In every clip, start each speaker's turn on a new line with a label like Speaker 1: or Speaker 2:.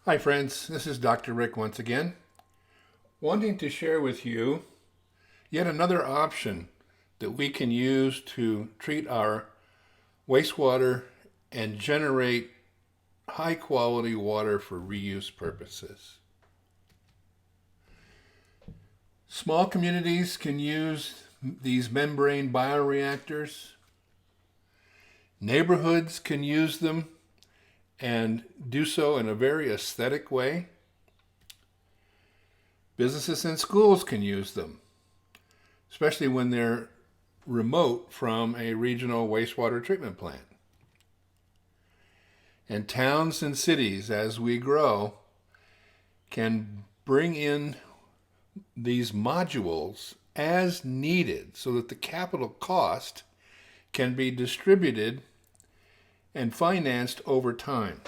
Speaker 1: Hi friends, this is Dr. Rick once again, wanting to share with you yet another option that we can use to treat our wastewater and generate high quality water for reuse purposes. Small communities can use these membrane bioreactors. Neighborhoods can use them and do so in a very aesthetic way. Businesses and schools can use them, especially when they're remote from a regional wastewater treatment plant. And towns and cities, as we grow, can bring in these modules as needed so that the capital cost can be distributed and financed over time.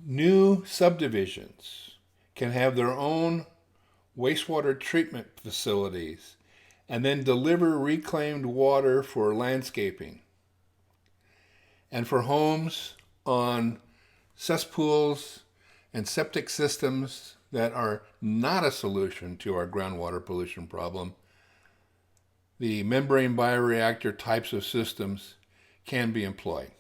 Speaker 1: New subdivisions can have their own wastewater treatment facilities and then deliver reclaimed water for landscaping. And for homes on cesspools and septic systems that are not a solution to our groundwater pollution problem, the membrane bioreactor types of systems can be employed.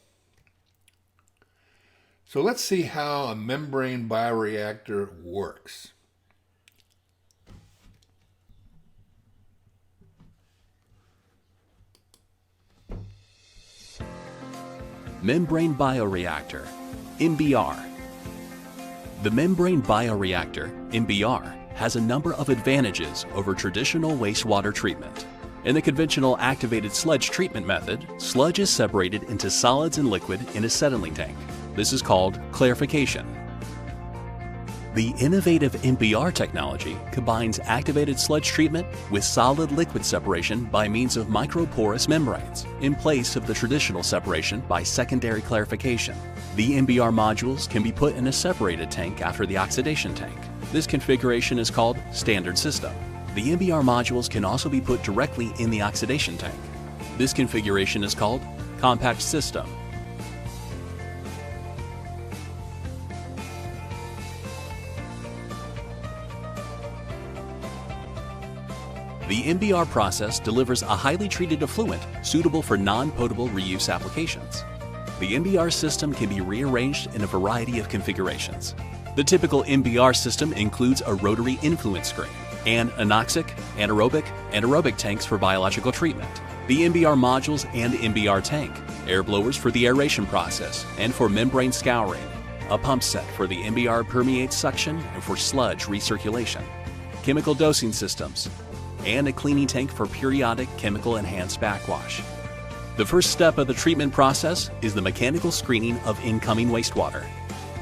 Speaker 1: So let's see how a membrane bioreactor works.
Speaker 2: Membrane Bioreactor, MBR. The membrane bioreactor, MBR, has a number of advantages over traditional wastewater treatment. In the conventional activated sludge treatment method, sludge is separated into solids and liquid in a settling tank. This is called clarification. The innovative MBR technology combines activated sludge treatment with solid liquid separation by means of microporous membranes, in place of the traditional separation by secondary clarification. The MBR modules can be put in a separated tank after the oxidation tank. This configuration is called standard system. The MBR modules can also be put directly in the oxidation tank. This configuration is called compact system. The MBR process delivers a highly treated effluent suitable for non-potable reuse applications. The MBR system can be rearranged in a variety of configurations. The typical MBR system includes a rotary influence screen and anoxic, anaerobic tanks for biological treatment, the MBR modules and MBR tank, air blowers for the aeration process and for membrane scouring, a pump set for the MBR permeate suction and for sludge recirculation, chemical dosing systems, and a cleaning tank for periodic chemical enhanced backwash. The first step of the treatment process is the mechanical screening of incoming wastewater.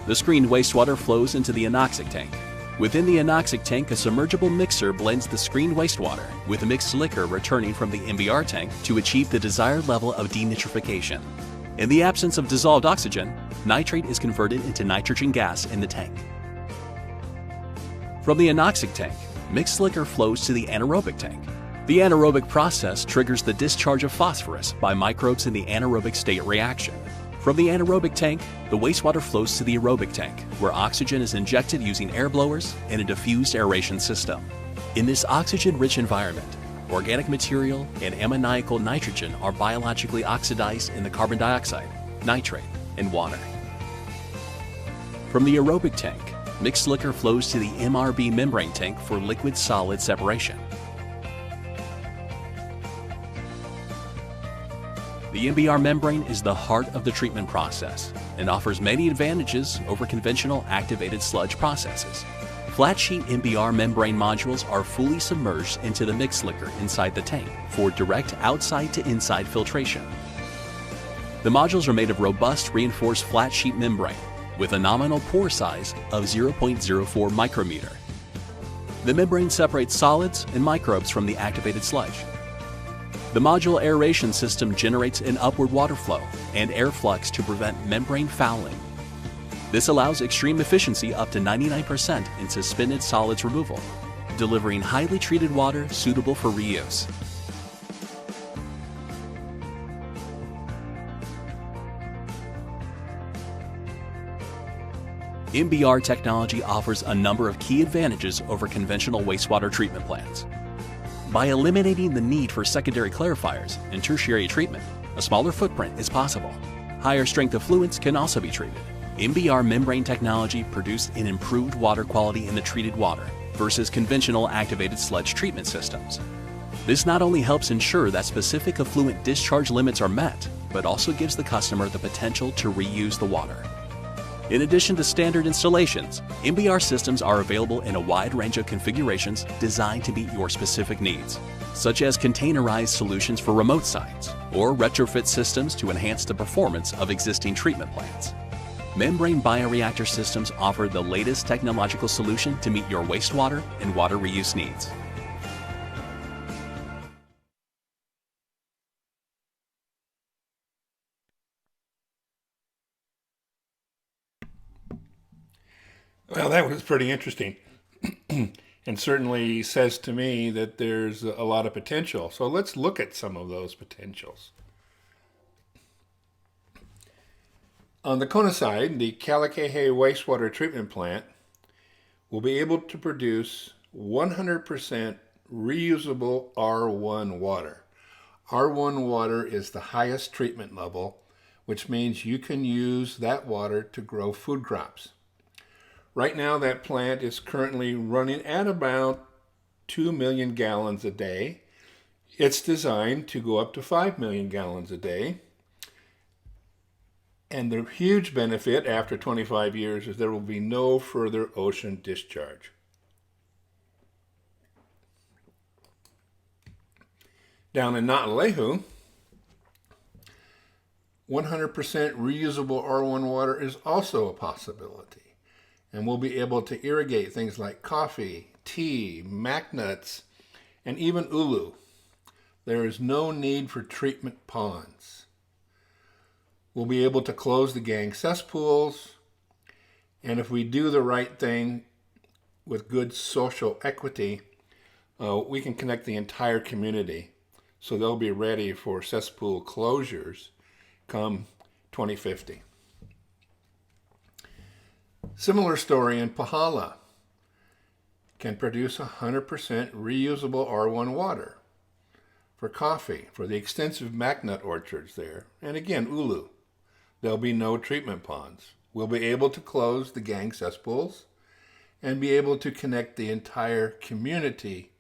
Speaker 2: The screened wastewater flows into the anoxic tank. Within the anoxic tank, a submergible mixer blends the screened wastewater with mixed liquor returning from the MBR tank to achieve the desired level of denitrification. In the absence of dissolved oxygen, nitrate is converted into nitrogen gas in the tank. From the anoxic tank, mixed liquor flows to the anaerobic tank. The anaerobic process triggers the discharge of phosphorus by microbes in the anaerobic state reaction. From the anaerobic tank, the wastewater flows to the aerobic tank, where oxygen is injected using air blowers in a diffused aeration system. In this oxygen-rich environment, organic material and ammoniacal nitrogen are biologically oxidized in the carbon dioxide, nitrate, and water. From the aerobic tank, mixed liquor flows to the MRB membrane tank for liquid-solid separation. The MBR membrane is the heart of the treatment process and offers many advantages over conventional activated sludge processes. Flat sheet MBR membrane modules are fully submerged into the mixed liquor inside the tank for direct outside to inside filtration. The modules are made of robust reinforced flat sheet membrane with a nominal pore size of 0.04 micrometer. The membrane separates solids and microbes from the activated sludge. The module aeration system generates an upward water flow and air flux to prevent membrane fouling. This allows extreme efficiency up to 99% in suspended solids removal, delivering highly treated water suitable for reuse. MBR technology offers a number of key advantages over conventional wastewater treatment plants. By eliminating the need for secondary clarifiers and tertiary treatment, a smaller footprint is possible. Higher strength effluents can also be treated. MBR membrane technology produced an improved water quality in the treated water versus conventional activated sludge treatment systems. This not only helps ensure that specific effluent discharge limits are met, but also gives the customer the potential to reuse the water. In addition to standard installations, MBR systems are available in a wide range of configurations designed to meet your specific needs, such as containerized solutions for remote sites or retrofit systems to enhance the performance of existing treatment plants. Membrane bioreactor systems offer the latest technological solution to meet your wastewater and water reuse needs.
Speaker 1: Well, that was pretty interesting. And certainly says to me that there's a lot of potential. So let's look at some of those potentials. On the Kona side, the Kalakahe wastewater treatment plant will be able to produce 100% reusable R1 water. R1 water is the highest treatment level, which means you can use that water to grow food crops. Right now, that plant is currently running at about 2 million gallons a day. It's designed to go up to 5 million gallons a day. And the huge benefit after 25 years is there will be no further ocean discharge. Down in Naʻalehu, 100% reusable R1 water is also a possibility. And we'll be able to irrigate things like coffee, tea, mac nuts, and even ulu. There is no need for treatment ponds. We'll be able to close the gang cesspools, and if we do the right thing with good social equity, we can connect the entire community so they'll be ready for cesspool closures come 2050. Similar story in Pahala. Can produce 100% reusable R1 water for coffee, for the extensive mac nut orchards there, and again, ulu. There'll be no treatment ponds. We'll be able to close the gang cesspools and be able to connect the entire community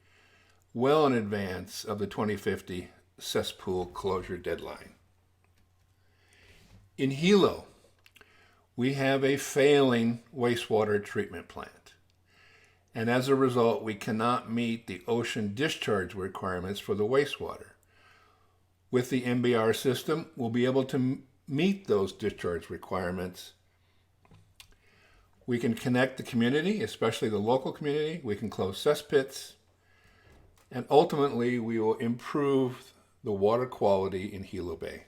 Speaker 1: well in advance of the 2050 cesspool closure deadline. In Hilo, we have a failing wastewater treatment plant. And as a result, we cannot meet the ocean discharge requirements for the wastewater. With the MBR system, we'll be able to meet those discharge requirements. We can connect the community, especially the local community. We can close cesspits. And ultimately, we will improve the water quality in Hilo Bay.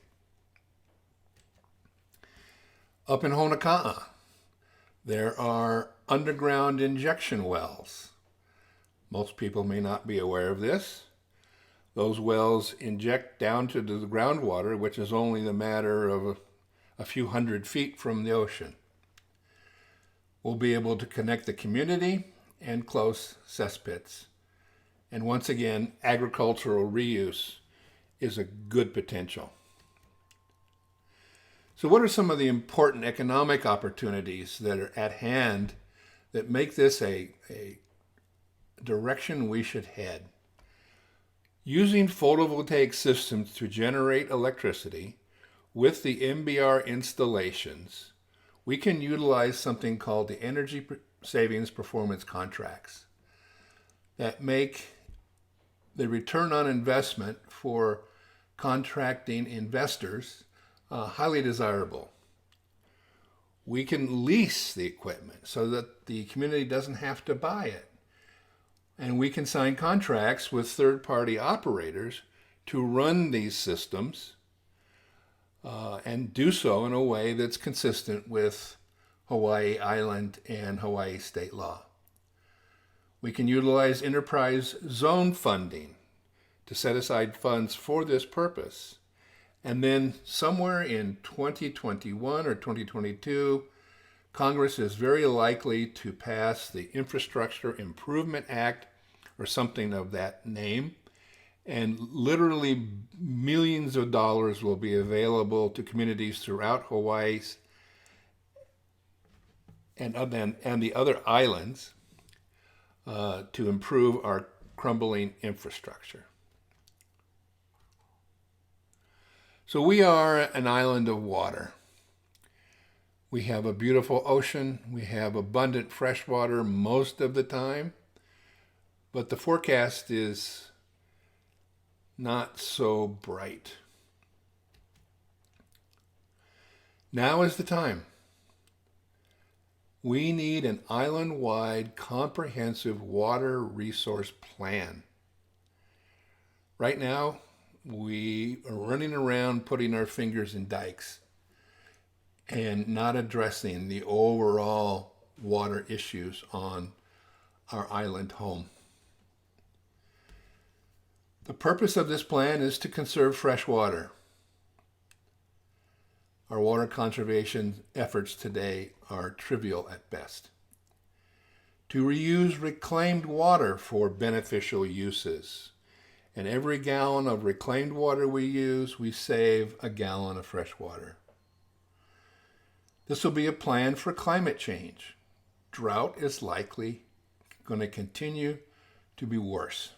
Speaker 1: Up in Honoka'a, there are underground injection wells. Most people may not be aware of this. Those wells inject down to the groundwater, which is only a matter of a few hundred feet from the ocean. We'll be able to connect the community and close cesspits. And once again, agricultural reuse is a good potential. So what are some of the important economic opportunities that are at hand that make this a direction we should head? Using photovoltaic systems to generate electricity with the MBR installations, we can utilize something called the energy savings performance contracts that make the return on investment for contracting investors highly desirable. We can lease the equipment so that the community doesn't have to buy it. And we can sign contracts with third-party operators to run these systems and do so in a way that's consistent with Hawaii Island and Hawaii state law. We can utilize enterprise zone funding to set aside funds for this purpose. And then somewhere in 2021 or 2022, Congress is very likely to pass the Infrastructure Improvement Act or something of that name, and literally millions of dollars will be available to communities throughout Hawaii's and the other islands to improve our crumbling infrastructure. So we are an island of water. We have a beautiful ocean. We have abundant fresh water most of the time, but the forecast is not so bright. Now is the time. We need an island-wide comprehensive water resource plan. Right now, we are running around putting our fingers in dikes and not addressing the overall water issues on our island home. The purpose of this plan is to conserve fresh water. Our water conservation efforts today are trivial at best. To reuse reclaimed water for beneficial uses. And every gallon of reclaimed water we use, we save a gallon of fresh water. This will be a plan for climate change. Drought is likely going to continue to be worse.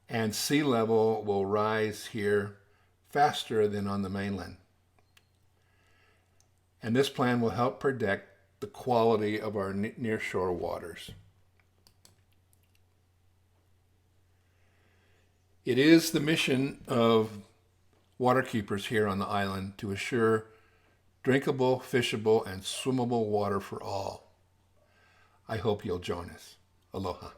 Speaker 1: And sea level will rise here faster than on the mainland. And this plan will help protect the quality of our nearshore waters. It is the mission of waterkeepers here on the island to assure drinkable, fishable, and swimmable water for all. I hope you'll join us. Aloha.